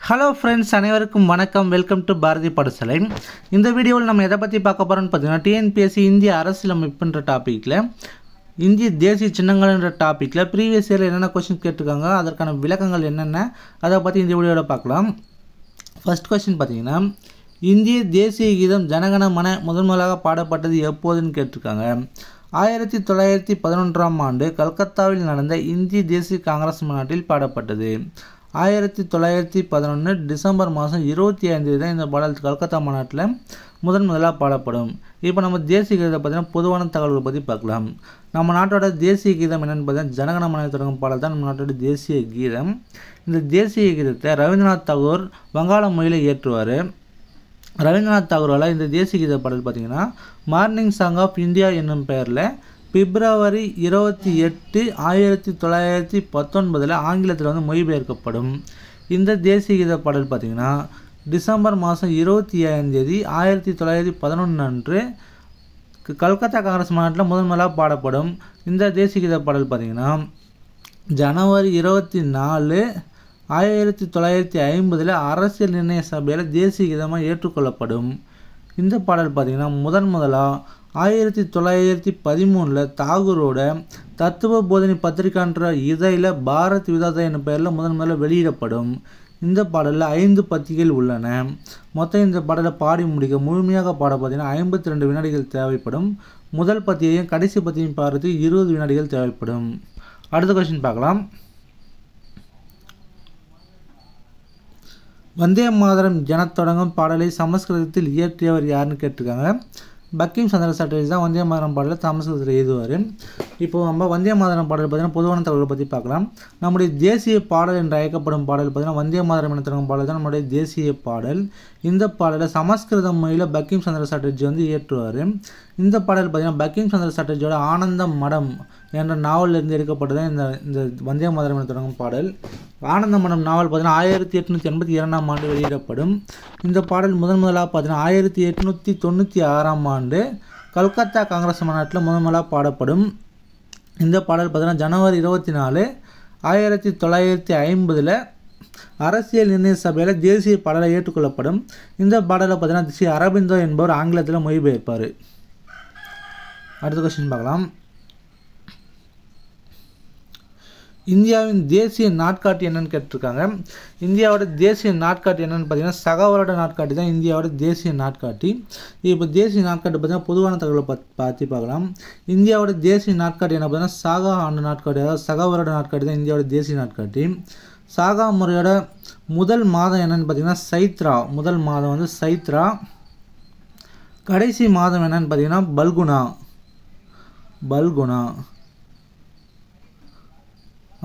Hello friends, அனைவருக்கும் வணக்கம். Welcome to Bharathi பாடசாலை. இந்த வீடியோவில் நம்ம எதை பற்றி பார்க்க போகிறோம்னு பார்த்தீங்கன்னா, டிஎன்பிஎஸ்சி இந்திய அரசியலமைப்புன்ற டாப்பிக்கில் இந்திய தேசிய சின்னங்கள்ன்ற டாப்பிக்கில் ப்ரீவியஸ் இயரில் என்னென்ன கொஸ்டின் கேட்டிருக்காங்க, அதற்கான விளக்கங்கள் என்னென்ன, அதை பற்றி இந்த வீடியோவில் பார்க்கலாம். ஃபர்ஸ்ட் கொஸ்டின் பார்த்தீங்கன்னா, இந்திய தேசிய கீதம் ஜனகண மன முதன்முதலாக பாடப்பட்டது எப்போதுன்னு கேட்டிருக்காங்க. 1911ஆம் ஆண்டு கல்கத்தாவில் நடந்த இந்திய தேசிய காங்கிரஸ் மாநாட்டில் பாடப்பட்டது. 1911 டிசம்பர் மாதம் 25 தான் இந்த பாடல் கல்கத்தா மாநாட்டில் முதலாக பாடப்படும். இப்போ நம்ம தேசிய கீதத்தை பார்த்தீங்கன்னா பொதுவான தகவல்களை பற்றி பார்க்கலாம். நம்ம நாட்டோட தேசிய கீதம் என்னென்னு பார்த்தீங்கன்னா ஜனகண மன தொடங்கும் பாடல் தான் நம்ம நாட்டோட தேசிய கீதம். இந்த தேசிய கீதத்தை ரவீந்திரநாத் தாகூர் வங்காள மொழியில் இயற்றுவார். ரவீந்திரநாத் தாகூரால் இந்த தேசிய கீத பாடல் பார்த்திங்கன்னா மார்னிங் சாங் ஆஃப் இந்தியா என்னும் பெயரில் பிப்ரவரி 28, 1919 ஆங்கிலத்தில் மொழிபெயர்க்கப்படும். இந்த தேசிய கீத பாடல் பார்த்திங்கன்னா டிசம்பர் மாதம் 25, 1911 அன்று கல்கத்தா காங்கிரஸ் மாநாட்டில் முதலாக பாடப்படும். இந்த தேசிய கீத பாடல் பார்த்திங்கன்னா ஜனவரி 24, 1950 அரசியல் நிர்ணய சபையில் தேசிய கீதமாக ஏற்றுக்கொள்ளப்படும். இந்த பாடல் பார்த்திங்கன்னா முதலாக 1913 தாகூரோட தத்துவ போதனை பத்திரிகான்ற இதழில் பாரத் விதாதா என்னும் பெயரில் முதல்ல வெளியிடப்படும். இந்த பாடலில் 5 பத்திகள் உள்ளன. மொத்தம் இந்த பாடலை பாடி முடிக்க முழுமையாக பாட பார்த்தீங்கன்னா 52 வினாடிகள் தேவைப்படும். முதல் பத்தியையும் கடைசி பத்தியையும் பாடுறதுக்கு 20 வினாடிகள் தேவைப்படும். அடுத்த கொஸ்டின் பார்க்கலாம். வந்தே மாதரம் என தொடங்கும் பாடலை சமஸ்கிருதத்தில் இயற்றியவர் யாருன்னு கேட்டிருக்காங்க. பங்கிம் சந்திர சாட்டர்ஜி தான் வந்தே மாதரம் பாடலை சமஸ்கிருதத்தில் எழுதுவார். இப்போது நம்ம வந்தே மாதரம் பாடல் பார்த்திங்கன்னா பொதுவான தகவல்களை பற்றி பார்க்கலாம். நம்முடைய தேசிய பாடல் என்று அழைக்கப்படும் பாடல் பார்த்திங்கன்னா வந்தே மாதரம் என தொடங்கும் பாடல் தான் நம்முடைய தேசிய பாடல். இந்த பாடலை சமஸ்கிருத மொழியில் பங்கிம் சந்திர சாட்டர்ஜி இயற்றுவார். இந்த பாடல் பார்த்திங்கன்னா பங்கிம் சந்திர சாட்டர்ஜியோட ஆனந்த மடம் என்ற நாவலிருந்து எடுக்கப்பட்டதான் இந்த வந்தே மாதரம் என தொடங்கும் பாடல். ஆனந்த மடம் நாவல் பார்த்திங்கன்னா 1882ஆம் ஆண்டு வெளியிடப்படும். இந்த பாடல் முதலாக பார்த்திங்கன்னா 1896ஆம் ஆண்டு கல்கத்தா காங்கிரஸ் மாநாட்டில் முதலாக பாடப்படும். இந்த பாடல் பார்த்திங்கன்னா ஜனவரி 24, 1950 அரசியல் நிர்ணய சபையில் தேசிய பாடலை ஏற்றுக்கொள்ளப்படும். இந்த பாடலை பார்த்திங்கன்னா ஸ்ரீ அரபிந்தோ என்பவர் ஆங்கிலத்தில் மொழிபெயர்ப்பார். அடுத்த கொஸ்டின் பார்க்கலாம். இந்தியாவின் தேசிய நாட்காட்டி என்னன்னு கேட்டிருக்காங்க. இந்தியாவோட தேசிய நாட்காட்டி என்னென்னு பார்த்தீங்கன்னா சகவருட நாட்காட்டி தான் இந்தியாவோட தேசிய நாட்காட்டி. இப்போ தேசிய நாட்காட்டி பார்த்தீங்கன்னா பொதுவான தகவலை பார்த்து பார்க்கலாம். இந்தியாவோட தேசிய நாட்காட்டி என்ன பார்த்தீங்கன்னா சாகா ஆண்டு நாட்காட்டி, அதாவது சகவருட நாட்காட்டி தான் இந்தியாவோட தேசிய நாட்காட்டி. சாகா முறையோட முதல் மாதம் என்னென்னு பார்த்தீங்கன்னா சைத்ரா. முதல் மாதம் சைத்ரா. கடைசி மாதம் என்னென்னு பார்த்தீங்கன்னா பல்குணா.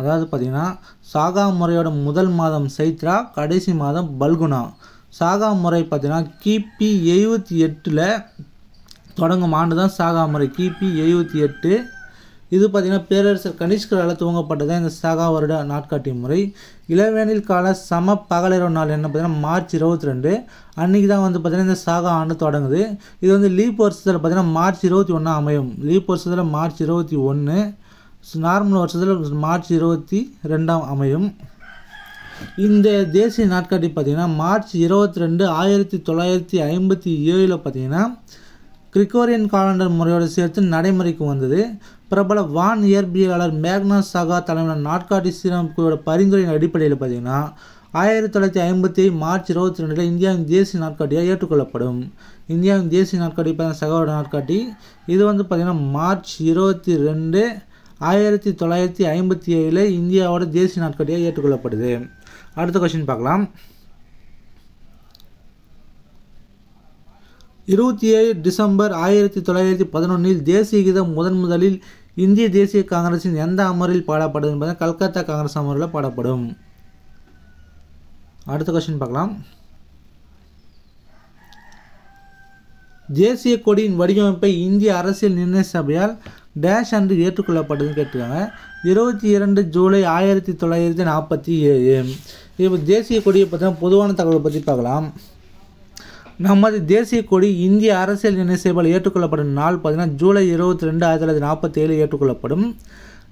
அதாவது பார்த்திங்கன்னா சாகா முறையோட முதல் மாதம் சைத்ரா, கடைசி மாதம் பல்குணா. சாகா முறை பார்த்திங்கன்னா கிபி 78 தொடங்கும் ஆண்டு தான் சாகா முறை. கிபி 78. இது பார்த்திங்கன்னா பேரரசர் கனிஷ்கரால் துவங்கப்பட்டதான் இந்த சாகா வருட நாட்காட்டி முறை. இளவேனில் கால சம பகலிரவு நாள் என்ன பார்த்திங்கன்னா மார்ச் 22. அன்றைக்கி தான் பார்த்திங்கன்னா இந்த சாகா ஆண்டு தொடங்குது. இது லீப் வருஷத்தில் பார்த்திங்கன்னா மார்ச் 21 அமையும். லீப் வருஷத்தில் மார்ச் 21, நார்மல் வருஷத்தில் மார்ச் 22 அமையும். இந்த தேசிய நாட்காட்டி பார்த்திங்கன்னா மார்ச் 22, 1957 பார்த்திங்கன்னா கிரிகோரியன் காலண்டர் முறையோடு சேர்த்து நடைமுறைக்கு வந்தது. பிரபல வான் இயற்பியலாளர் மேக்னஸ் சாகா தலைமையிலான நாட்காட்டி சீரமைப்போட பரிந்துரையின் அடிப்படையில் பார்த்திங்கன்னா 1957 மார்ச் 22 இந்தியாவின் தேசிய நாட்காட்டியாக ஏற்றுக்கொள்ளப்படும். இந்தியாவின் தேசிய நாட்காட்டி பார்த்திங்கன்னா சகோட நாட்காட்டி. இது பார்த்திங்கன்னா மார்ச் 22, 1957 இந்தியாவோட தேசிய நாட்காட்டியாக ஏற்றுக்கொள்ளப்படுது. அடுத்த கொஸ்டின் பார்க்கலாம். 27 டிசம்பர் 1911 தேசிய கீதம் முதலில் இந்திய தேசிய காங்கிரஸின் எந்த அமர்வில் பாடப்படும் என்பது கல்கத்தா காங்கிரஸ் அமர்வில் பாடப்படும். அடுத்த கொஸ்டின் பார்க்கலாம். தேசிய கொடியின் வடிவமைப்பை இந்திய அரசியல் நிர்ணய சபையால் டேஷ் அன்று ஏற்றுக்கொள்ளப்பட்டதுன்னு கேட்டிருக்காங்க. 22 ஜூலை 1947. இப்போ தேசிய கொடியை பார்த்தீங்கன்னா பொதுவான தகவலை பற்றி பார்க்கலாம். நமது தேசிய கொடி இந்திய அரசியல் நிர்ணய சபையால் ஏற்றுக்கொள்ளப்படும் நாள் பார்த்தீங்கன்னா ஜூலை 22, 1947 ஏற்றுக்கொள்ளப்படும்.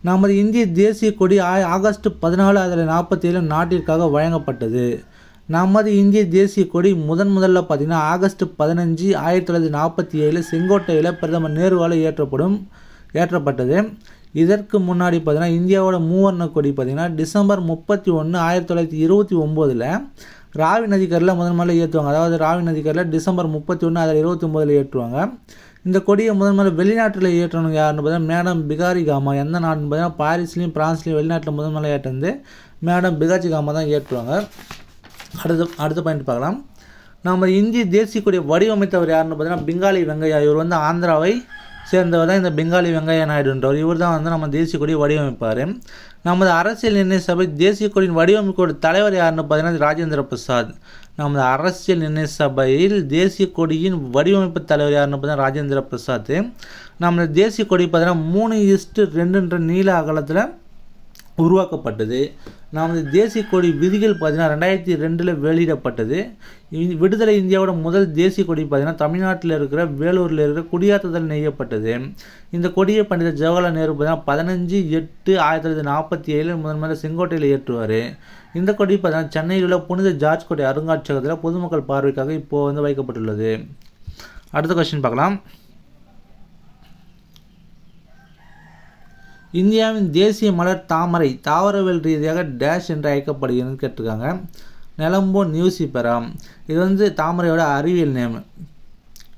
நமது இந்திய தேசிய கொடி ஆகஸ்ட் 14, 1947 நாட்டிற்காக வழங்கப்பட்டது. நமது இந்திய தேசிய கொடி முதல்ல பார்த்தீங்கன்னா ஆகஸ்ட் 15, 1947 செங்கோட்டையில் பிரதமர் நேருவால் ஏற்றப்பட்டது. இதற்கு முன்னாடி பார்த்தீங்கன்னா இந்தியாவோட மூவர்ண கொடி பார்த்தீங்கன்னா டிசம்பர் 31, 1929 ராவி நதிக்கரையில் முதல்ல ஏற்றுவாங்க. அதாவது ராவி நதிக்கரையில் டிசம்பர் 31, 1929 ஏற்றுவாங்க. இந்த கொடியை முதல்ல வெளிநாட்டில் ஏற்றணும் யாருன்னு பார்த்தீங்கன்னா மேடம் பிகாரி காமா. எந்த நாடுன்னு பார்த்தீங்கன்னா பாரிஸ்லையும் பிரான்ஸ்லையும் வெளிநாட்டில் முதல்ல ஏற்றது மேடம் பிகாரி காமா தான் ஏற்றுவாங்க. அடுத்த பாயிண்ட் பார்க்கலாம். நம்ம இந்திய தேசிய கொடியை வடிவமைத்தவர் யாருன்னு பார்த்தீங்கன்னா பெங்காலி வெங்கையா. இவர் வந்து ஆந்திராவை சேர்ந்தவர் தான் இந்த பெங்காலி வெங்கையா நாயுடுன்றவர். இவர் தான் வந்து நம்ம தேசிய கொடியை வடிவமைப்பார். நமது அரசியல் நிர்ணய சபை தேசிய கொடியின் வடிவமைப்போட தலைவர் யாருன்னு பார்த்தீங்கன்னா ராஜேந்திர பிரசாத். நமது அரசியல் நிர்ணய சபையில் தேசிய கொடியின் வடிவமைப்பு தலைவர் யாருன்னு பார்த்தீங்கன்னா ராஜேந்திர பிரசாத். நமது தேசிய கொடி பார்த்தீங்கன்னா 3:2 நீள அகலத்தில் உருவாக்கப்பட்டது. நமது தேசிய கொடி விதிகள் பார்த்தீங்கன்னா 2002 வெளியிடப்பட்டது. விடுதலை இந்தியாவோட முதல் தேசிய கொடி பார்த்தீங்கன்னா தமிழ்நாட்டில் இருக்கிற வேலூரில் இருக்கிற குடியாத்தத்தில் நெய்யப்பட்டது. இந்த கொடியை பண்டித ஜவஹர்லால் நேரு பார்த்தீங்கன்னா 15/8/1947 முதன்முதல்ல செங்கோட்டையில் ஏற்றுவார். இந்த கொடி பார்த்தீங்கன்னா சென்னையில் உள்ள புனித ஜார்ஜ் கோட்டை அருங்காட்சியகத்தில் பொதுமக்கள் பார்வைக்காக இப்போது வந்து வைக்கப்பட்டுள்ளது. அடுத்த கொஸ்டின் பார்க்கலாம். இந்தியாவின் தேசிய மலர் தாமரை தாவரவியல் ரீதியாக டேஷ் என்று அழைக்கப்படுகிறது கேட்டிருக்காங்க. நெலம்போ நியூசிபெரா. இது வந்து தாமரையோட அறிவியல் நேம்.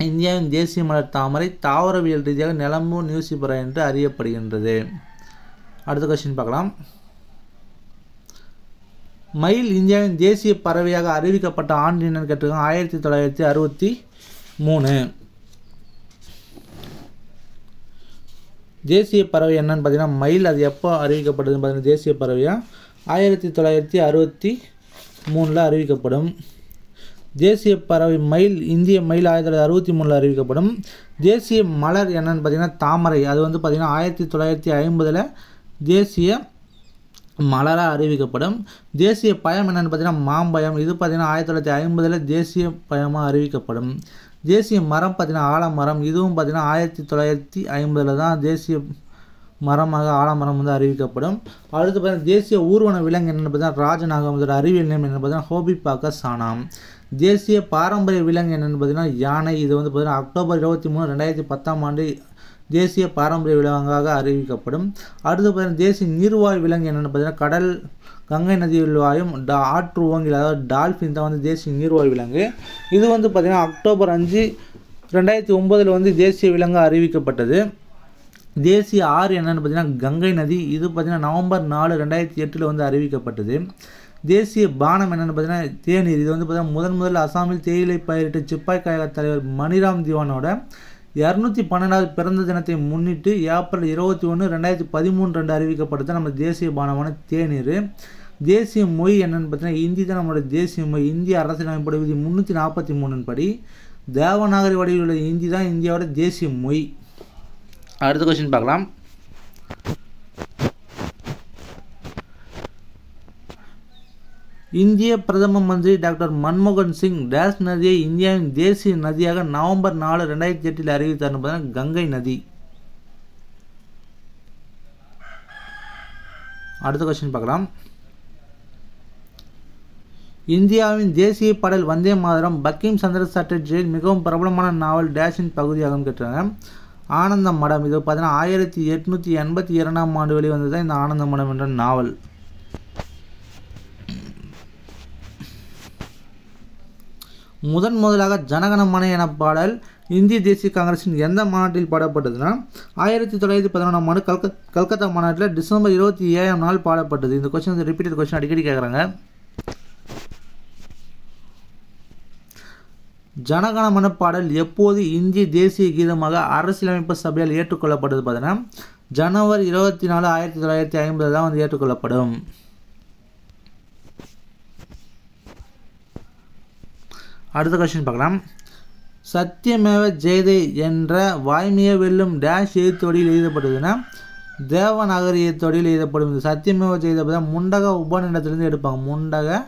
இந்தியாவின் தேசிய மலர் தாமரை தாவரவியல் ரீதியாக நெலம்போ நியூசிபெரா என்று அறியப்படுகின்றது. அடுத்த கொஸ்டின் பார்க்கலாம். மயில் இந்தியாவின் தேசிய பறவையாக அறிவிக்கப்பட்ட ஆண்டு என்னன்னு கேட்டிருக்காங்க. 1963. தேசிய பறவை என்னன்னு பார்த்தீங்கன்னா மயில். அது எப்போ அறிவிக்கப்பட்டதுன்னு பார்த்தீங்கன்னா தேசிய பறவையாக 1963 அறிவிக்கப்படும். தேசிய பறவை மயில் இந்திய மயில் 1963 அறிவிக்கப்படும். தேசிய மலர் என்னன்னு பார்த்தீங்கன்னா தாமரை. அது வந்து பார்த்தீங்கன்னா 1950 தேசிய மலராக அறிவிக்கப்படும். தேசிய பழம் என்னன்னு பார்த்தீங்கன்னா மாம்பழம். இது பார்த்தீங்கன்னா 1950 தேசிய பழமாக அறிவிக்கப்படும். தேசிய மரம் பார்த்தீங்கன்னா ஆலமரம். இதுவும் பார்த்தீங்கன்னா 1950 தான் தேசிய மரமாக ஆலமரம் வந்து அறிவிக்கப்படும். அடுத்து பார்த்தீங்கன்னா தேசிய ஊர்வன விலங்கு என்னென்னு பார்த்தீங்கன்னா ராஜநாகம். இதோட அறிவியல் நேம் என்னென்னு பார்த்தீங்கன்னா ஹோபிபாக்க சானாம். தேசிய பாரம்பரிய விலங்கு என்னென்னு பார்த்தீங்கன்னா யானை. இது வந்து பார்த்தீங்கன்னா அக்டோபர் 23, 2010 தேசிய பாரம்பரிய விலங்காக அறிவிக்கப்படும். அடுத்து பார்த்தீங்கன்னா தேசிய நீர்வாழ் விலங்கு என்னென்னு பார்த்தீங்கன்னா கடல் கங்கை நதியில் வாயும் ஆற்று ஓங்கில் அதாவது டால்ஃபின் தான் வந்து தேசிய நீர்வாழ் விலங்கு. இது வந்து பார்த்திங்கன்னா அக்டோபர் 5, 2009 வந்து தேசிய விலங்கு அறிவிக்கப்பட்டது. தேசிய ஆறு என்னென்னு பார்த்தீங்கன்னா கங்கை நதி. இது பார்த்திங்கன்னா நவம்பர் 4, 2008 வந்து அறிவிக்கப்பட்டது. தேசிய பானம் என்னென்னு பார்த்தீங்கன்னா தேநீர். இது வந்து பார்த்தீங்கன்னா முதல் அசாமில் தேயிலை பயிரிட்டு சிப்பாய் கழக தலைவர் மணிராம் திவானோட 212வது பிறந்த தினத்தை முன்னிட்டு ஏப்ரல் 21, 2013 அறிவிக்கப்பட்டது நம்ம தேசிய பானமான தேநீர். தேசிய மொழி என்னென்னு பார்த்தீங்கன்னா இந்தி தான் நம்மளோட தேசிய மொழி. இந்திய அரசியலமைப்பு விதி 343 படி தேவநாகரி வடிவில் உள்ள இந்தி தான் இந்தியாவோட தேசிய மொழி. அடுத்த கொஸ்டின் பார்க்கலாம். இந்திய பிரதம மந்திரி டாக்டர் மன்மோகன் சிங் டேஷ் நதியை இந்தியாவின் தேசிய நதியாக நவம்பர் 4, 2008 அறிவித்தார்னு பார்த்தீங்கன்னா கங்கை நதி. அடுத்த கொஸ்டின் பார்க்கலாம். இந்தியாவின் தேசிய பாடல் வந்தே மாதரம் பங்கிம் சந்திர சாட்டர்ஜியின் மிகவும் பிரபலமான நாவல் டேஷின் பகுதியாகவும் கேட்டாங்க. ஆனந்த மடம். இது பார்த்தீங்கன்னா 1882 வெளிவந்தது இந்த ஆனந்த மடம் என்ற நாவல். முதலாக ஜனகணமன என பாடல் இந்திய தேசிய காங்கிரஸின் எந்த மாநாட்டில் பாடப்பட்டதுன்னா 1911 கல்கத்தா மாநாட்டில் டிசம்பர் 27 பாடப்பட்டது. இந்த கொஸ்டின் வந்து ரிப்பீட்டட் கொஸ்டின் அடிக்கடி கேட்குறாங்க. ஜனகணமன பாடல் எப்போது இந்திய தேசிய கீதமாக அரசியலமைப்பு சபையால் ஏற்றுக்கொள்ளப்பட்டது பார்த்தீங்கன்னா ஜனவரி 24, 1950 தான் வந்து ஏற்றுக்கொள்ளப்படும். அடுத்த கொஸ்டின் பார்க்கலாம். சத்தியமேவ ஜெயதே என்ற வாய்மையை வெல்லும் டேஷ் எழுத்தொடியில் எழுதப்பட்டதுன்னா தேவநாகரி எழுத்தொடியில் எழுதப்படும். இந்த சத்தியமேவ ஜெயதே முண்டக உபநிடத்திலிருந்து எடுப்பாங்க. முண்டக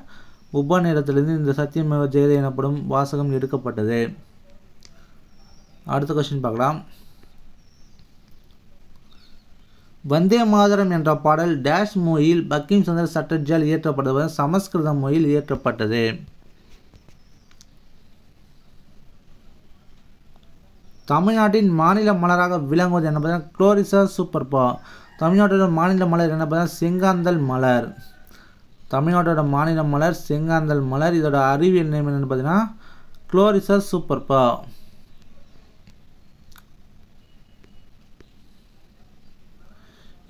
உபநிடத்திலிருந்து இந்த சத்தியமேவ ஜெயதே எனப்படும் வாசகம் எடுக்கப்பட்டது. அடுத்த கொஸ்டின் பார்க்கலாம். வந்தே மாதரம் என்ற பாடல் டேஷ் மொழியில் பங்கிம் சந்திர சட்டர்ஜியால் இயற்றப்பட்டது, சமஸ்கிருத மொழியில் இயற்றப்பட்டது. தமிழ்நாட்டின் மாநில மலராக விளங்குவது என்ன பார்த்தீங்கன்னா குளோரிசா சூப்பர்பா. தமிழ்நாட்டோட மாநில மலர் என்ன பார்த்தீங்கன்னா செங்காந்தல் மலர். தமிழ்நாட்டோட மாநில மலர் செங்காந்தல் மலர். இதோட அறிவியல் நேம் என்னன்னு பார்த்தீங்கன்னா குளோரிசா சூப்பர்பா.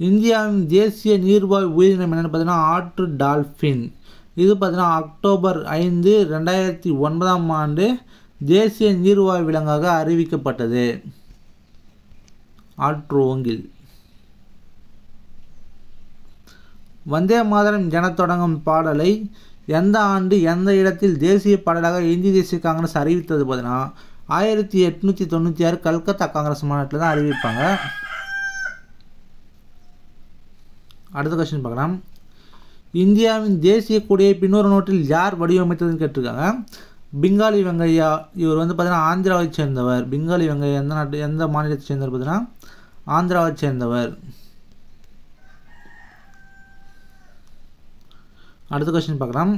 இந்தியாவின் தேசிய நீர்வாழ் உயிரினம் என்னென்னு பார்த்தீங்கன்னா ஆற்று டால்ஃபின். இது பார்த்தீங்கன்னா அக்டோபர் 5, 2009 ஆண்டு தேசிய நீர்வாழ் விலங்காக அறிவிக்கப்பட்டது. ஆற்று ஓங்கில். வந்தே மாதரம் என தொடங்கும் பாடலை எந்த ஆண்டு எந்த இடத்தில் தேசிய பாடலாக இந்திய தேசிய காங்கிரஸ் அறிவித்தது பார்த்தீங்கன்னா 1896 கல்கத்தா காங்கிரஸ் மாநாட்டில் தான் அறிவிப்பாங்க. அடுத்த கொஸ்டின் பார்க்கலாம். இந்தியாவின் தேசிய கொடியை பின்னொரு நோட்டில் யார் வடிவமைத்ததுன்னு கேட்டிருக்காங்க. பெங்காலி வெங்கையா. இவர் வந்து பார்த்தீங்கன்னா ஆந்திராவை சேர்ந்தவர். பெங்காலி வெங்கையா எந்த மாநிலத்தை சேர்ந்தவர் பார்த்தீங்கன்னா ஆந்திராவை சேர்ந்தவர். அடுத்த கொஸ்டின் பார்க்கலாம்.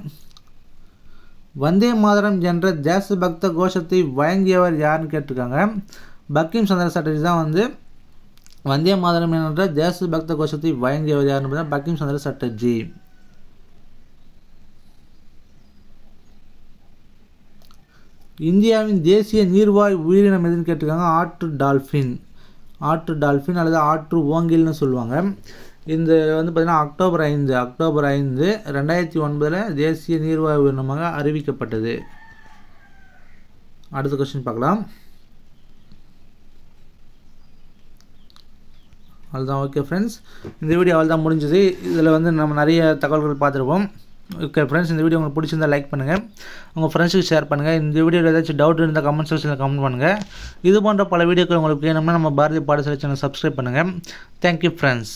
வந்தே மாதரம் என்ற தேசபக்த கோஷத்தை வழங்கியவர் யாருன்னு கேட்டிருக்காங்க. பங்கிம் சந்திர சட்டர்ஜி தான் வந்து வந்தே மாதரம் என்ற தேசபக்த கோஷத்தை வழங்கியவர் யாருன்னு பார்த்தீங்கன்னா பங்கிம் சந்திர சட்டர்ஜி. இந்தியாவின் தேசிய நீர்வாழ் உயிரினம் எதுன்னு கேட்டிருக்காங்க. ஆற்று டால்ஃபின். ஆற்று டால்ஃபின் அல்லது ஆற்று ஓங்கில்னு சொல்லுவாங்க. இந்த வந்து பார்த்திங்கன்னா அக்டோபர் 5, 2009 தேசிய நீர்வாழ் உயிரினமாக அறிவிக்கப்பட்டது. அடுத்த கொஸ்டின் பார்க்கலாம். அதுதான். ஓகே ஃப்ரெண்ட்ஸ், இந்த வீடியோ அவள் தான் முடிஞ்சது. இதில் வந்து நம்ம நிறைய தகவல்கள் பார்த்துருப்போம். ஓகே ஃப்ரெண்ட்ஸ், இந்த வீடியோ உங்களுக்கு பிடிச்சிருந்தால் லைக் பண்ணுங்கள், உங்கள் ஃப்ரெண்ட்ஸுக்கு ஷேர் பண்ணுங்கள். இந்த வீடியோவில் ஏதாச்சும் டவுட் இருந்தால் கமெண்ட் செக்ஷனில் கமெண்ட் பண்ணுங்கள். இது போன்ற பல வீடியோக்கள் உங்களுக்கு வேணும்னா நம்ம பாரதி பாடசாலை சேனல் சப்ஸ்கிரைப் பண்ணுங்கள். Thank you friends.